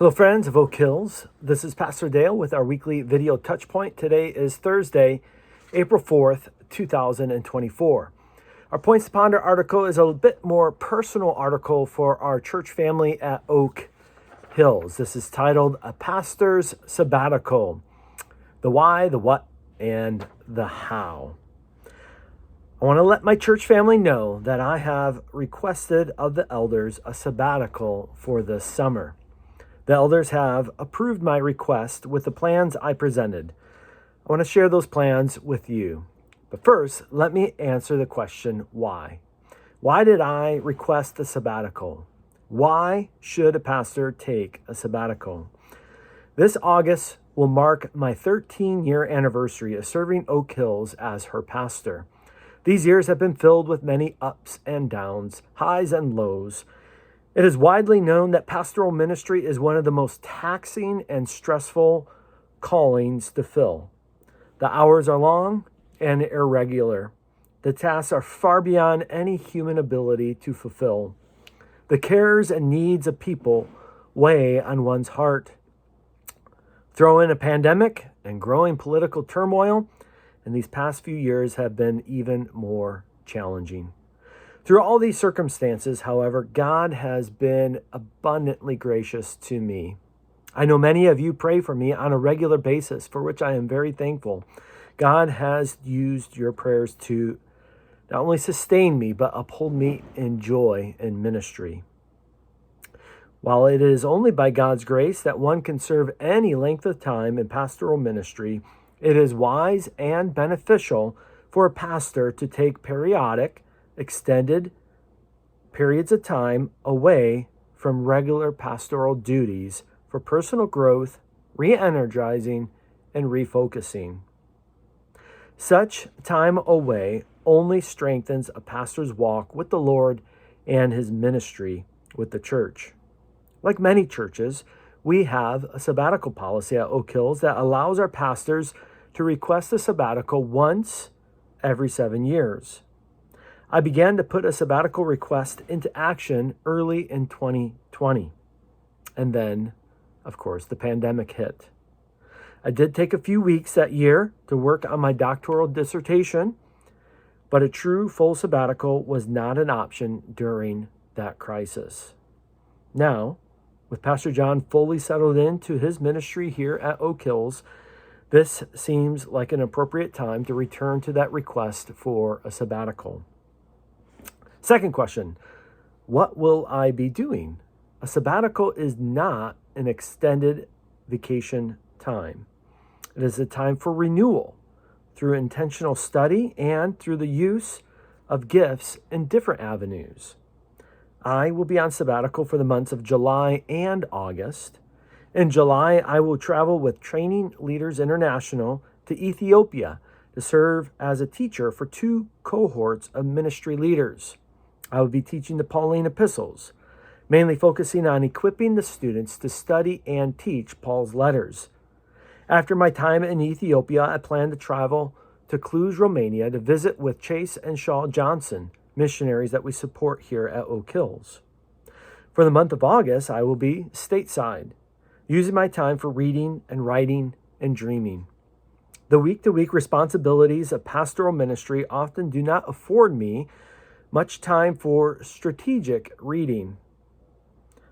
Hello friends of Oak Hills, this is Pastor Dale with our weekly video Touchpoint. Today is Thursday, April 4th, 2024. Our Points to Ponder article is a bit more personal article for our church family at Oak Hills. This is titled A Pastor's Sabbatical, the why, the what, and the how. I want to let my church family know that I have requested of the elders a sabbatical for this summer. The elders have approved my request with the plans I presented. I want to share those plans with you. But first, let me answer the question, why? Why did I request the sabbatical? Why should a pastor take a sabbatical? This August will mark my 13-year anniversary of serving Oak Hills as her pastor. These years have been filled with many ups and downs, highs and lows. It is widely known that pastoral ministry is one of the most taxing and stressful callings to fill. The hours are long and irregular. The tasks are far beyond any human ability to fulfill. The cares and needs of people weigh on one's heart. Throw in a pandemic and growing political turmoil, and these past few years have been even more challenging. Through all these circumstances, however, God has been abundantly gracious to me. I know many of you pray for me on a regular basis, for which I am very thankful. God has used your prayers to not only sustain me, but uphold me in joy in ministry. While it is only by God's grace that one can serve any length of time in pastoral ministry, it is wise and beneficial for a pastor to take periodic, extended periods of time away from regular pastoral duties for personal growth, re-energizing, and refocusing. Such time away only strengthens a pastor's walk with the Lord and his ministry with the church. Like many churches, we have a sabbatical policy at Oak Hills that allows our pastors to request a sabbatical once every 7 years. I began to put a sabbatical request into action early in 2020. And then, of course, the pandemic hit. I did take a few weeks that year to work on my doctoral dissertation, but a true full sabbatical was not an option during that crisis. Now, with Pastor John fully settled into his ministry here at Oak Hills, this seems like an appropriate time to return to that request for a sabbatical. Second question, what will I be doing? A sabbatical is not an extended vacation time. It is a time for renewal through intentional study and through the use of gifts in different avenues. I will be on sabbatical for the months of July and August. In July, I will travel with Training Leaders International to Ethiopia to serve as a teacher for 2 cohorts of ministry leaders. I will be teaching the Pauline epistles, mainly focusing on equipping the students to study and teach Paul's letters. After my time in Ethiopia, I plan to travel to Cluj, Romania to visit with Chase and Shaw Johnson, missionaries that we support here at Oak Hills. For the month of August, I will be stateside, using my time for reading and writing and dreaming. The week-to-week responsibilities of pastoral ministry often do not afford me much time for strategic reading.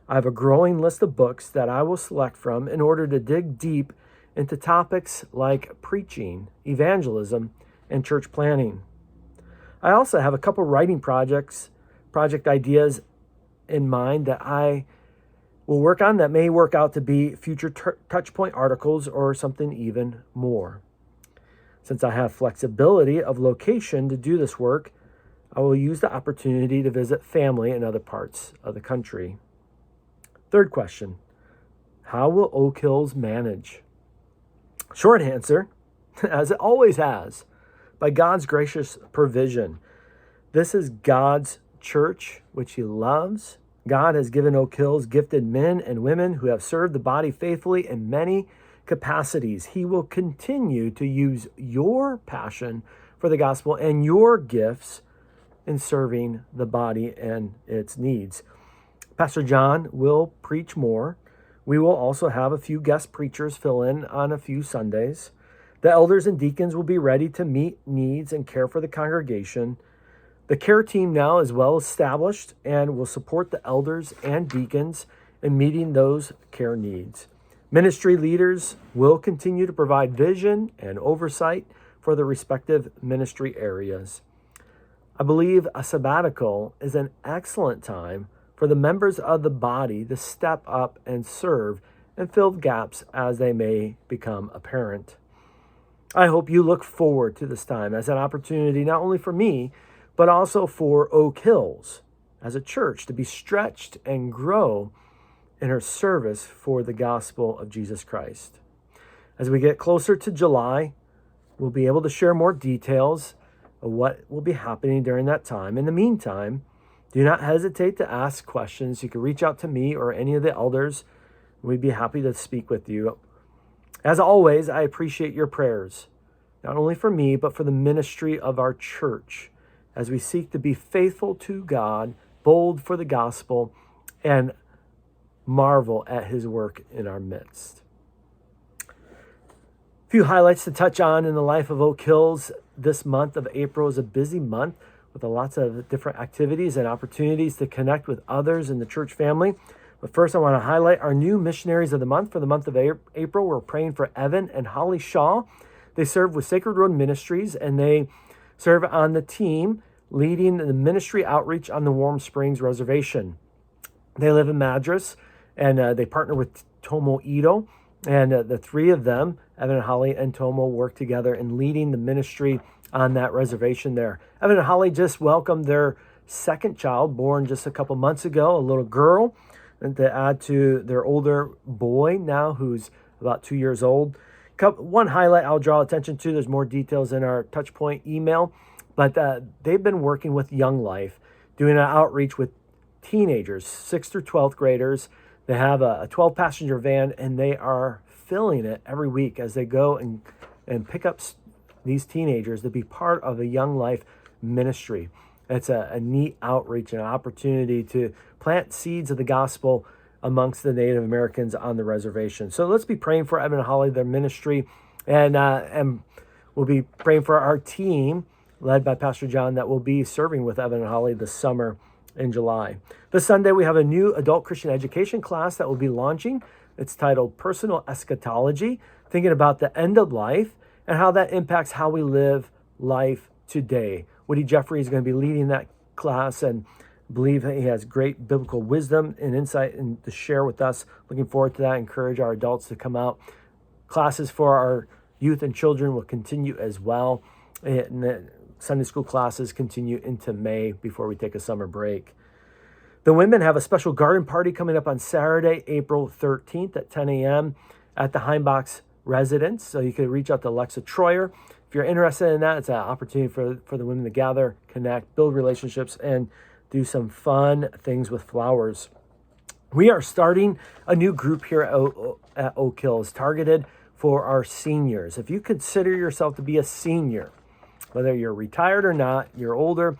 I have a growing list of books that I will select from in order to dig deep into topics like preaching, evangelism, and church planning. I also have a couple writing project ideas in mind that I will work on that may work out to be future Touchpoint articles or something even more. Since I have flexibility of location to do this work, I will use the opportunity to visit family in other parts of the country. Third question, how will Oak Hills manage? Short answer, as it always has, by God's gracious provision. This is God's church, which he loves. God has given Oak Hills gifted men and women who have served the body faithfully in many capacities. He will continue to use your passion for the gospel and your gifts in serving the body and its needs. Pastor John will preach more We will also have a few guest preachers fill in on a few Sundays. The elders and deacons will be ready to meet needs and care for the congregation. The care team now is well established and will support the elders and deacons in meeting those care needs. Ministry leaders will continue to provide vision and oversight for the respective ministry areas. I believe a sabbatical is an excellent time for the members of the body to step up and serve and fill gaps as they may become apparent. I hope you look forward to this time as an opportunity not only for me, but also for Oak Hills as a church to be stretched and grow in her service for the gospel of Jesus Christ. As we get closer to July, we'll be able to share more details of what will be happening during that time. In the meantime, do not hesitate to ask questions. You can reach out to me or any of the elders. We'd be happy to speak with you. As always, I appreciate your prayers, not only for me, but for the ministry of our church, as we seek to be faithful to God, bold for the gospel, and marvel at his work in our midst. A few highlights to touch on in the life of Oak Hills. This month of April is a busy month with lots of different activities and opportunities to connect with others in the church family. But first, I want to highlight our new missionaries of the month. For the month of April, we're praying for Evan and Holly Shaw. They serve with Sacred Road Ministries, and they serve on the team leading the ministry outreach on the Warm Springs Reservation. They live in Madras, and they partner with Tomo Ito. And the three of them, Evan, Holly, and Tomo, work together in leading the ministry on that reservation there. Evan and Holly just welcomed their second child, born just a couple months ago, a little girl, and to add to their older boy now, who's about 2 years old. One highlight I'll draw attention to, there's more details in our Touchpoint email, but they've been working with Young Life, doing an outreach with teenagers, 6th through 12th graders. They have a 12-passenger van, and they are filling it every week as they go and pick up these teenagers to be part of a Young Life ministry. It's a neat outreach and an opportunity to plant seeds of the gospel amongst the Native Americans on the reservation. So let's be praying for Evan and Holly, their ministry, and we'll be praying for our team led by Pastor John that will be serving with Evan and Holly this summer in July. This Sunday, we have a new adult Christian education class that will be launching. It's titled Personal Eschatology, thinking about the end of life and how that impacts how we live life today. Woody Jeffrey is going to be leading that class, and I believe that he has great biblical wisdom and insight and to share with us. Looking forward to that. Encourage our adults to come out. Classes for our youth and children will continue as well. And the Sunday school classes continue into May before we take a summer break. The women have a special garden party coming up on Saturday, April 13th at 10 a.m. at the Heimbach's residence. So you can reach out to Alexa Troyer. If you're interested in that, it's an opportunity for the women to gather, connect, build relationships, and do some fun things with flowers. We are starting a new group here at Oak Hills targeted for our seniors. If you consider yourself to be a senior, whether you're retired or not, you're older,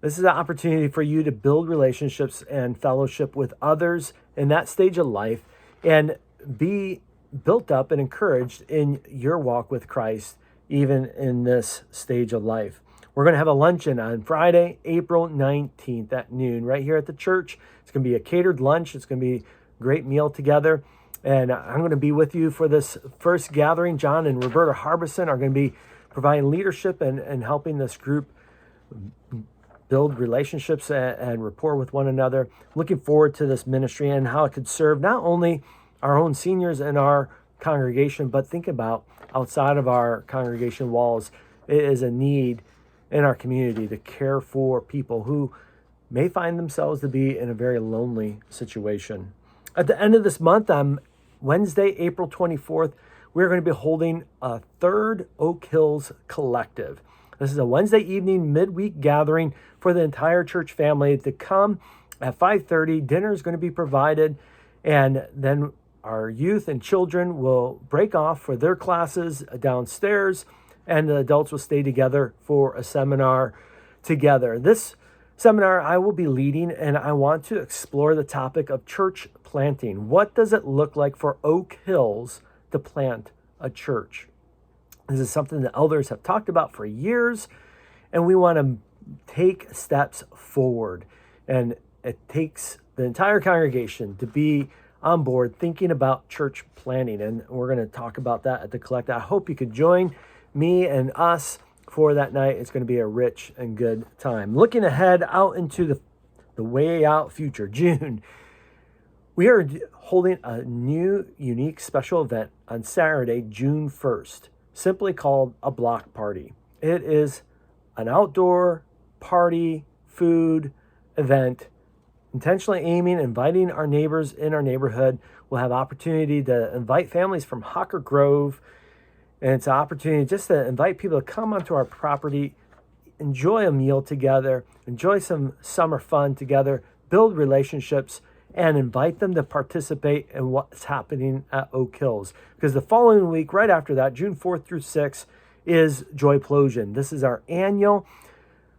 this is an opportunity for you to build relationships and fellowship with others in that stage of life and be built up and encouraged in your walk with Christ, even in this stage of life. We're going to have a luncheon on Friday, April 19th at noon right here at the church. It's going to be a catered lunch. It's going to be a great meal together. And I'm going to be with you for this first gathering. John and Roberta Harbison are going to be providing leadership and helping this group build relationships and rapport with one another. Looking forward to this ministry and how it could serve not only our own seniors in our congregation, but think about outside of our congregation walls. It is a need in our community to care for people who may find themselves to be in a very lonely situation. At the end of this month, on Wednesday, April 24th, we're going to be holding a third Oak Hills Collective. This is a Wednesday evening midweek gathering for the entire church family to come at 5:30. Dinner is going to be provided, and then our youth and children will break off for their classes downstairs, and the adults will stay together for a seminar together. This seminar I will be leading, and I want to explore the topic of church planting. What does it look like for Oak Hills to plant a church? This is something the elders have talked about for years, and we want to take steps forward. And it takes the entire congregation to be on board thinking about church planting. And we're going to talk about that at the Collect. I hope you could join me and us for that night. It's going to be a rich and good time. Looking ahead out into the way out future, June, we are holding a new, unique, special event on Saturday, June 1st, simply called a block party. It is an outdoor party, food event, intentionally aiming, inviting our neighbors in our neighborhood. We'll have opportunity to invite families from Hawker Grove, and it's an opportunity just to invite people to come onto our property, enjoy a meal together, enjoy some summer fun together, build relationships, and invite them to participate in what's happening at Oak Hills. Because the following week, right after that, June 4th through 6th, is Joyplosion. This is our annual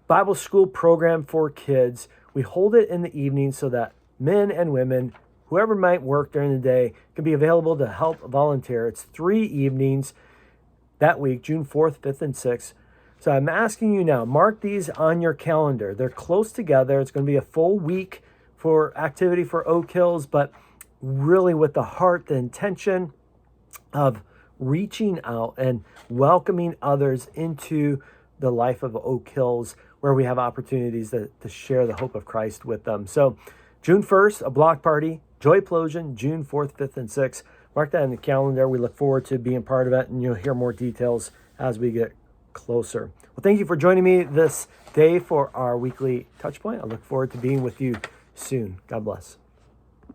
Bible school program for kids. We hold it in the evening so that men and women, whoever might work during the day, can be available to help volunteer. It's 3 evenings that week, June 4th, 5th, and 6th. So I'm asking you now, mark these on your calendar. They're close together. It's going to be a full week for activity for Oak Hills, but really with the heart, the intention of reaching out and welcoming others into the life of Oak Hills, where we have opportunities to share the hope of Christ with them. So June 1st, a block party, Joyplosion, June 4th, 5th, and 6th. Mark that in the calendar. We look forward to being part of it, and you'll hear more details as we get closer. Well, thank you for joining me this day for our weekly Touchpoint. I look forward to being with you soon. God bless.